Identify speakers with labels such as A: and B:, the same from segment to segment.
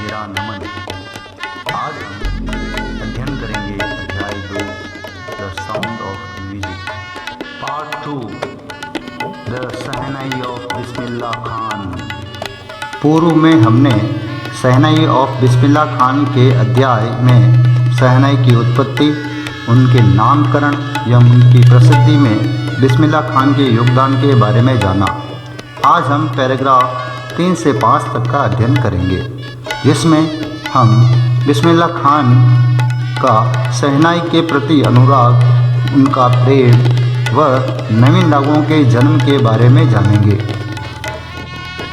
A: मेरा नमन। आज हम अध्ययन करेंगे अध्याय 2 the sound of music part 2 the shehnai of Bismillah Khan. पूर्व में हमने शहनाई ऑफ बिस्मिल्लाह खान के अध्याय में शहनाई की उत्पत्ति, उनके नामकरण एवं उनकी प्रसिद्धि में बिस्मिल्लाह खान के योगदान के बारे में जाना। आज हम पैराग्राफ 3 से 5 तक का अध्ययन करेंगे, जिसमें हम बिस्मिल्लाह खान का शहनाई के प्रति अनुराग, उनका प्रेम व नवीन रागों के जन्म के बारे में जानेंगे।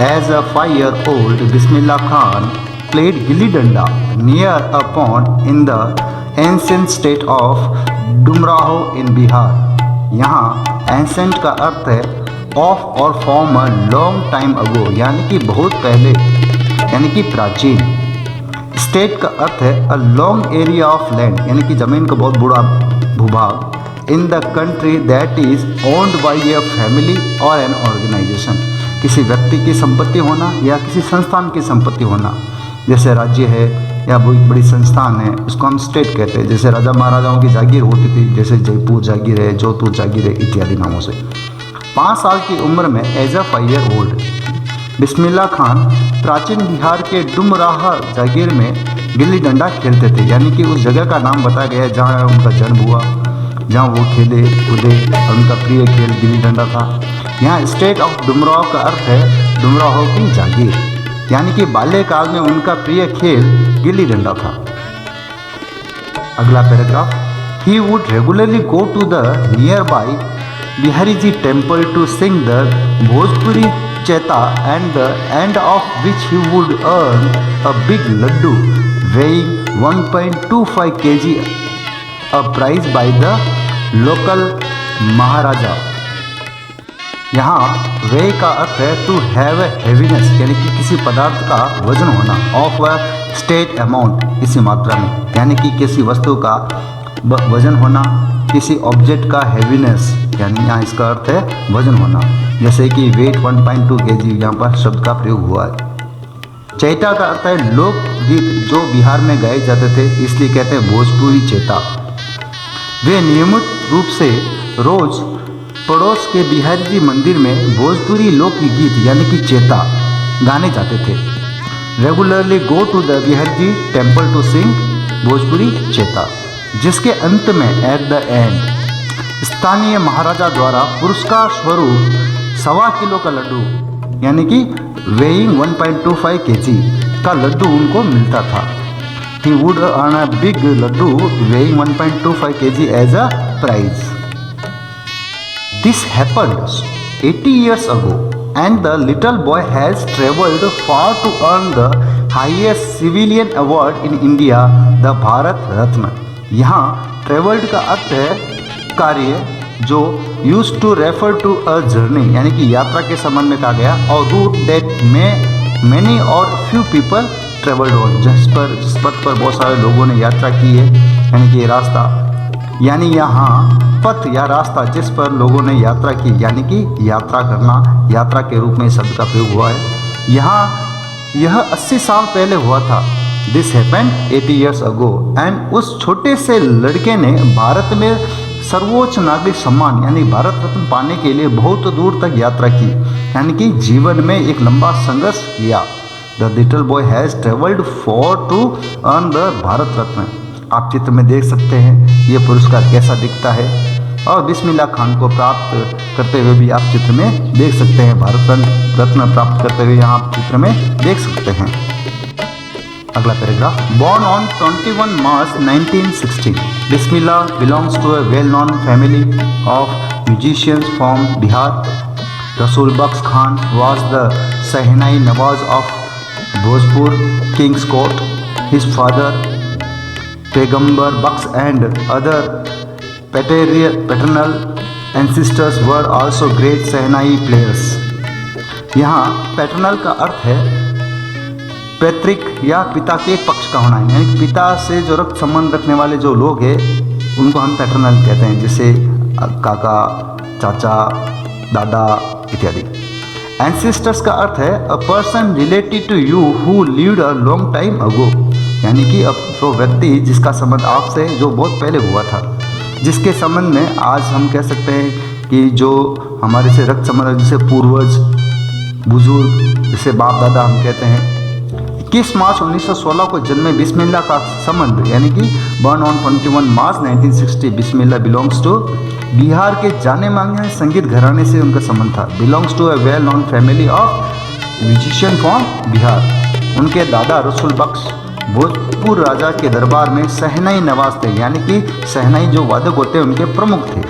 A: As a 5-year-old, Bismillah Khan played gilli danda near a pond in the ancient state of डुमराहो in Bihar. यहाँ एंसेंट का अर्थ है ऑफ और form a long time ago, यानी कि बहुत पहले, यानी कि प्राचीन। स्टेट का अर्थ है a long area of land, यानी कि ज़मीन का बहुत बड़ा भूभाग। In the country that is owned by a family और एन ऑर्गेनाइजेशन, किसी व्यक्ति की संपत्ति होना या किसी संस्थान की संपत्ति होना। जैसे राज्य है या कोई बड़ी संस्थान है, उसको हम स्टेट कहते हैं। जैसे राजा महाराजाओं की जागीर होती थी, जैसे जयपुर जागीर है, जोधपुर जागीर है, इत्यादि नामों से। 5 साल की उम्र में as a 5-year-old Bismillah Khan प्राचीन बिहार के डुमराह जागीर में गिल्ली डंडा खेलते थे, यानी कि उस जगह का नाम बताया गया है जहाँ उनका जन्म हुआ, जहाँ वो खेले कूदे, और उनका प्रिय खेल गिल्ली डंडा था। यहाँ स्टेट ऑफ डुमराव का अर्थ है डुमराहो की जागीर, यानी कि बाल्यकाल में उनका प्रिय खेल गिल्ली डंडा था। अगला paragraph, he would regularly go to the nearby Bihari ji temple to sing the Bhojpuri chaita and the end of which he would earn a big laddu weighing 1.25 kg, a prize by the local Maharaja. यहाँ वे का अर्थ है टू हैव ए हैवीनेस, यानी कि किसी पदार्थ का वजन होना, ऑफ अ स्टेट अमाउंट, किसी मात्रा में, यानी कि किसी वस्तु का वजन होना, किसी ऑब्जेक्ट का हैवीनेस, यानी यहाँ इसका अर्थ है वजन होना। जैसे कि वेट 1.2 kg, यहाँ पर शब्द का प्रयोग हुआ है। चैता का अर्थ है लोकगीत जो बिहार में गाए जाते थे, इसलिए कहते हैं भोजपुरी चैता। वे नियमित रूप से रोज पड़ोस के बिहारी जी मंदिर में भोजपुरी लोकगीत यानी कि चेता गाने जाते थे। Regularly go to the Bihari ji temple to sing Bhojpuri chaita, जिसके अंत में एट द एंड स्थानीय महाराजा द्वारा पुरस्कार स्वरूप 1.25 किलो का लड्डू, यानी कि वेइंग 1.25 kg का लड्डू उनको मिलता था। He would earn a big laddu weighing 1.25 kg as a prize. This happened 80 years ago, and the little boy has traveled far to earn the highest civilian award in India, the Bharat Ratna। यहाँ traveled का अर्थ है कार्य, जो used to refer to a journey, यानी कि यात्रा के संबंध में कहा गया, और route that many or few people traveled on, जिस पथ पर बहुत सारे लोगों ने यात्रा की है, यानी कि रास्ता, यानी यहाँ पथ या रास्ता जिस पर लोगों ने यात्रा की, यानी कि यात्रा करना, यात्रा के रूप में शब्द का प्रयोग हुआ है। यहाँ यह 80 साल पहले हुआ था। This happened 80 years ago, and उस छोटे से लड़के ने भारत में सर्वोच्च नागरिक सम्मान यानी भारत रत्न पाने के लिए बहुत दूर तक यात्रा की, यानी कि जीवन में एक लंबा संघर्ष किया। The little boy has travelled far to earn the Bharat Ratna. आप चित्र में देख सकते हैं ये पुरस्कार कैसा दिखता है, और बिस्मिल्लाह खान को प्राप्त करते हुए भी आप चित्र में देख सकते हैं, भारत रत्न प्राप्त करते हुए यहाँ आप चित्र में देख सकते हैं। अगला paragraph, born on 21 March 1916, Bismillah belongs to a well known family of musicians from Bihar. Rasul Bakhsh Khan was the shehnai nawaz of Bhojpur king's court. His father Paigambar Bakhsh and other paternal ancestors were also great shehnai players। यहाँ पैटर्नल का अर्थ है पैतृक या पिता के पक्ष का होना, यानी कि पिता से जो रक्त संबंध रखने वाले जो लोग हैं उनको हम पैटर्नल कहते हैं, जैसे काका, चाचा, दादा इत्यादि। एंसेस्टर्स का अर्थ है a person related to you who lived a long time ago, यानी कि अब वो व्यक्ति जिसका संबंध आपसे जो बहुत पहले हुआ था, जिसके संबंध में आज हम कह सकते हैं कि जो हमारे से रक्त संबंध, जिसे पूर्वज बुजुर्ग, जिसे बाप दादा हम कहते हैं। 21 मार्च 1916 को जन्मे बिस्मिल्लाह का संबंध, यानी कि born on 21 March 1960, Bismillah belongs to Bihar के जाने माने संगीत घराने से उनका संबंध था। Belongs to a well known family of musician from Bihar. उनके दादा रसूल बख्श भोजपुर राजा के दरबार में शहनाई नवाज थे, यानी कि शहनाई जो वादक होते हैं उनके प्रमुख थे।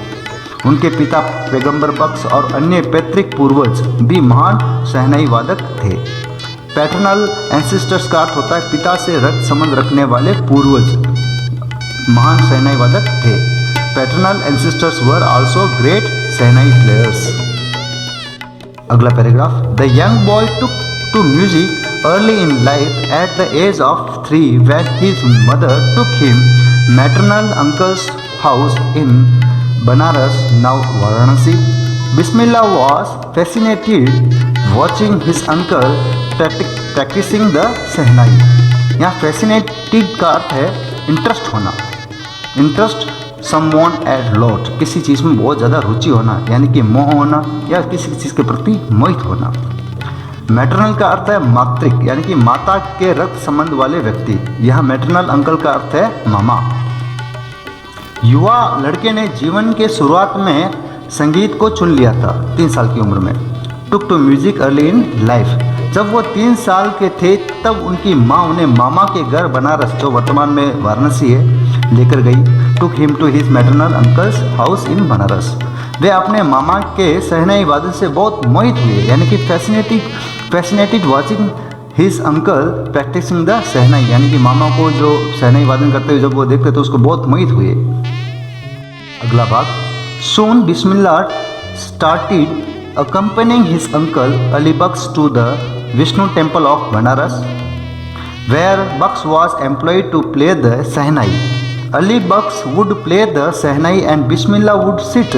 A: उनके पिता पैगंबर बख्श और अन्य पैतृक पूर्वज भी महान शहनाई वादक थे। पैटर्नल एंसेस्टर्स का अर्थ होता है पिता से रक्त संबंध रखने वाले पूर्वज महान शहनाई वादक थे। Paternal ancestors were also great shehnai players. अगला paragraph, the young boy took to music early in life at the age of 3 when his mother took him maternal uncle's house in Banaras, now Varanasi. Bismillah was fascinated watching his uncle practicing the शहनाई। यहाँ fascinated का अर्थ है interest होना, interest someone at lot, किसी चीज़ में बहुत ज़्यादा रुचि होना, यानी कि मोह होना या किसी चीज़ के प्रति मोहित होना। मैटरनल का अर्थ है मातृक, यानी कि माता के रक्त संबंध वाले व्यक्ति। यह मैटरनल अंकल का अर्थ है मामा। युवा लड़के ने जीवन के शुरुआत में संगीत को चुन लिया था 3 साल की उम्र में। Took to music early in life, जब वो 3 साल के थे तब उनकी माँ उन्हें मामा के घर बनारस, जो वर्तमान में वाराणसी है, लेकर गई। Took him to his maternal uncle's house in Banaras. वे अपने मामा के शहनाई वादन से बहुत मोहित हुए, यानी कि fascinated watching his uncle practising the shehnai, यानी कि मामा को जो शहनाई वादन करते हुए जब वो देखते तो उसको बहुत मोहित हुए। अगला भाग, सोन बिस्मिल्लाह started accompanying his uncle Ali Baksh to the Vishnu temple of Banaras, where Baksh was employed to play the Sahnai. Ali Baksh would play the Sahnai and Bismillah would sit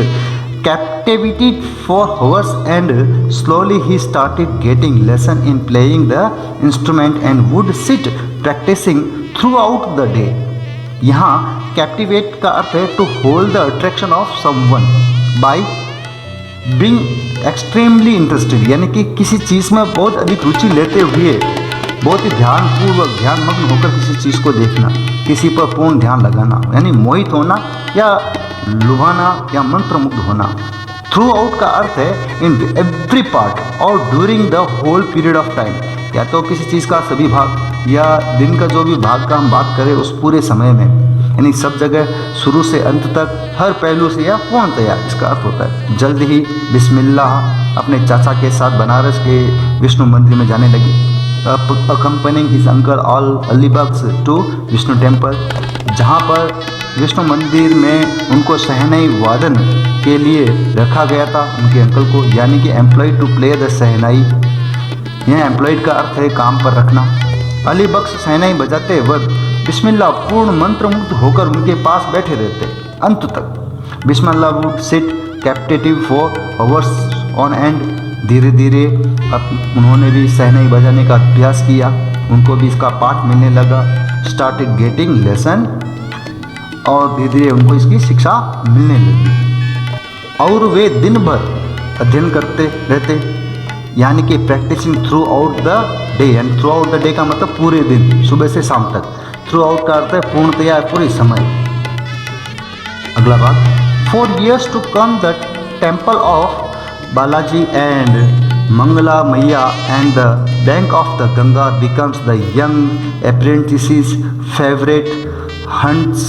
A: captivated for hours, and slowly he started getting lesson in playing the instrument and would sit practicing throughout the day. यहाँ captivate का अर्थ है to hold the attraction of someone by being extremely interested, यानी कि किसी चीज़ में बहुत अधिक रुचि लेते हुए बहुत ही ध्यानपूर्वक ध्यानमग्न होकर किसी चीज़ को देखना, किसी पर पूर्ण ध्यान लगाना, यानी मोहित होना या लुभाना या मंत्रमुग्ध होना। थ्रू आउट का अर्थ है इन एवरी पार्ट और during the whole period of time, या तो किसी चीज़ का सभी भाग या दिन का जो भी भाग का हम बात करें उस पूरे समय में, यानी सब जगह शुरू से अंत तक हर पहलू से या पूर्णतया, इसका अर्थ होता है। जल्द ही बिस्मिल्लाह अपने चाचा के साथ बनारस के विष्णु मंदिर में जाने लगे। अकम्पनिंग हिज अंकल ऑल अली बख्श टू विष्णु टेम्पल, जहाँ पर विष्णु मंदिर में उनको शहनाई वादन के लिए रखा गया था उनके अंकल को, यानी कि एम्प्लॉयड टू प्ले द शहनाई। यह एम्प्लॉयड का अर्थ है काम पर रखना। अली बख्श शहनाई बजाते वक्त बिस्मिल्लाह पूर्ण मंत्रमुग्ध होकर उनके पास बैठे रहते अंत तक। Bismillah would sit captive for hours on end. धीरे धीरे अब उन्होंने भी शहनाई बजाने का अभ्यास किया, उनको भी इसका पाठ मिलने लगा। स्टार्टेड गेटिंग लेसन, और धीरे धीरे उनको इसकी शिक्षा मिलने लगी। और वे दिन भर अध्ययन करते रहते, यानी कि practising throughout the day, यानी थ्रू आउट द डे का मतलब पूरे दिन, सुबह से शाम तक। थ्रू आउट का अर्थ है पूर्णतया पूरी समय। अगला बात, 4 years to come the temple of Balaji and Mangala Maiya and the bank of the Ganga becomes the young apprentice's favorite haunts,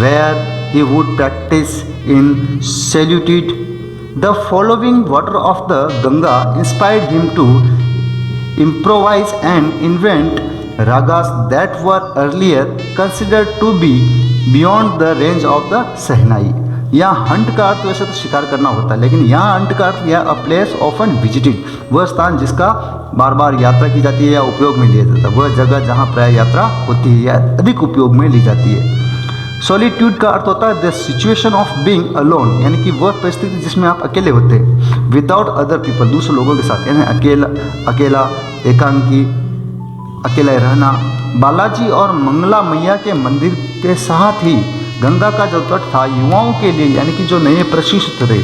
A: where he would practice in solitude. The following water of the Ganga inspired him to improvise and invent ragas that were earlier considered to be beyond the range of the Sahnai. यहाँ Hunt का अर्थ वैसे तो शिकार करना होता है, लेकिन यहाँ हंट का अर्थ यह अ प्लेस ऑफन विजिटेड, वह स्थान जिसका बार बार यात्रा की जाती है या उपयोग में लिया जाता है, वह जगह जहाँ प्राय यात्रा होती है या अधिक उपयोग में ली जाती है। सॉलिट्यूड का अर्थ होता है the situation of being alone, यानी कि वह परिस्थिति जिसमें आप अकेले होते हैं, विदाउट अदर पीपल, दूसरे लोगों के साथ, यानी अकेला एकांकी, अकेला रहना। बालाजी और मंगला मैया के मंदिर के साथ ही गंगा का जो तट था युवाओं के लिए, यानी कि जो नए प्रशिक्षित थे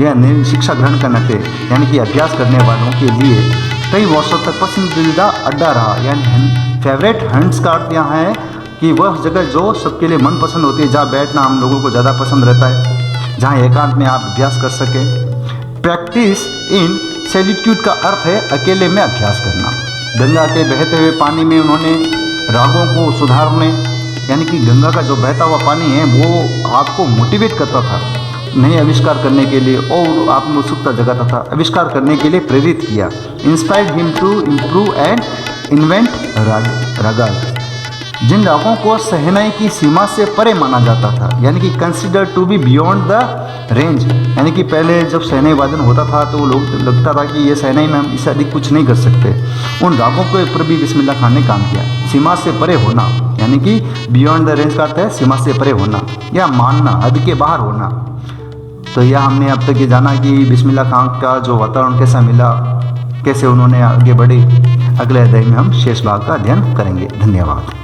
A: या नई शिक्षा ग्रहण करना थे, यानी कि अभ्यास करने वालों के लिए कई वर्षों तक पसंदीदा अड्डा रहा। यानी फेवरेट हंट्स का अर्थ यहाँ है कि वह जगह जो सबके लिए मनपसंद होती है, जहाँ बैठना हम लोगों को ज़्यादा पसंद रहता है, जहाँ एकांत में आप अभ्यास कर सकें। प्रैक्टिस इन सॉलिट्यूड का अर्थ है अकेले में अभ्यास करना। गंगा के बहते हुए पानी में उन्होंने रागों को सुधारने, यानी कि गंगा का जो बहता हुआ पानी है वो आपको मोटिवेट करता था नए आविष्कार करने के लिए और आत्मोत्सुकता जगाता था, आविष्कार करने के लिए प्रेरित किया। Inspired him to improve and invent ragas, जिन रागों को सहनाई की सीमा से परे माना जाता था, यानी कि consider to be beyond the range, यानी कि पहले जब सहनाई वादन होता था तो लोग लगता था कि ये सहनाई में हम इससे अधिक कुछ नहीं कर सकते। उन रागों के ऊपर भी बिस्मिल्लाह खान ने काम किया। सीमा से परे होना, यानी कि बियॉन्ड द रेंज का अर्थ है सीमा से परे होना या मानना, हद के बाहर होना। तो यह हमने अब तक ये जाना कि बिस्मिल्लाह खान का जो वातावरण कैसा मिला, कैसे उन्होंने आगे बढ़े। अगले अध्याय में हम शेष भाग का अध्ययन करेंगे। धन्यवाद।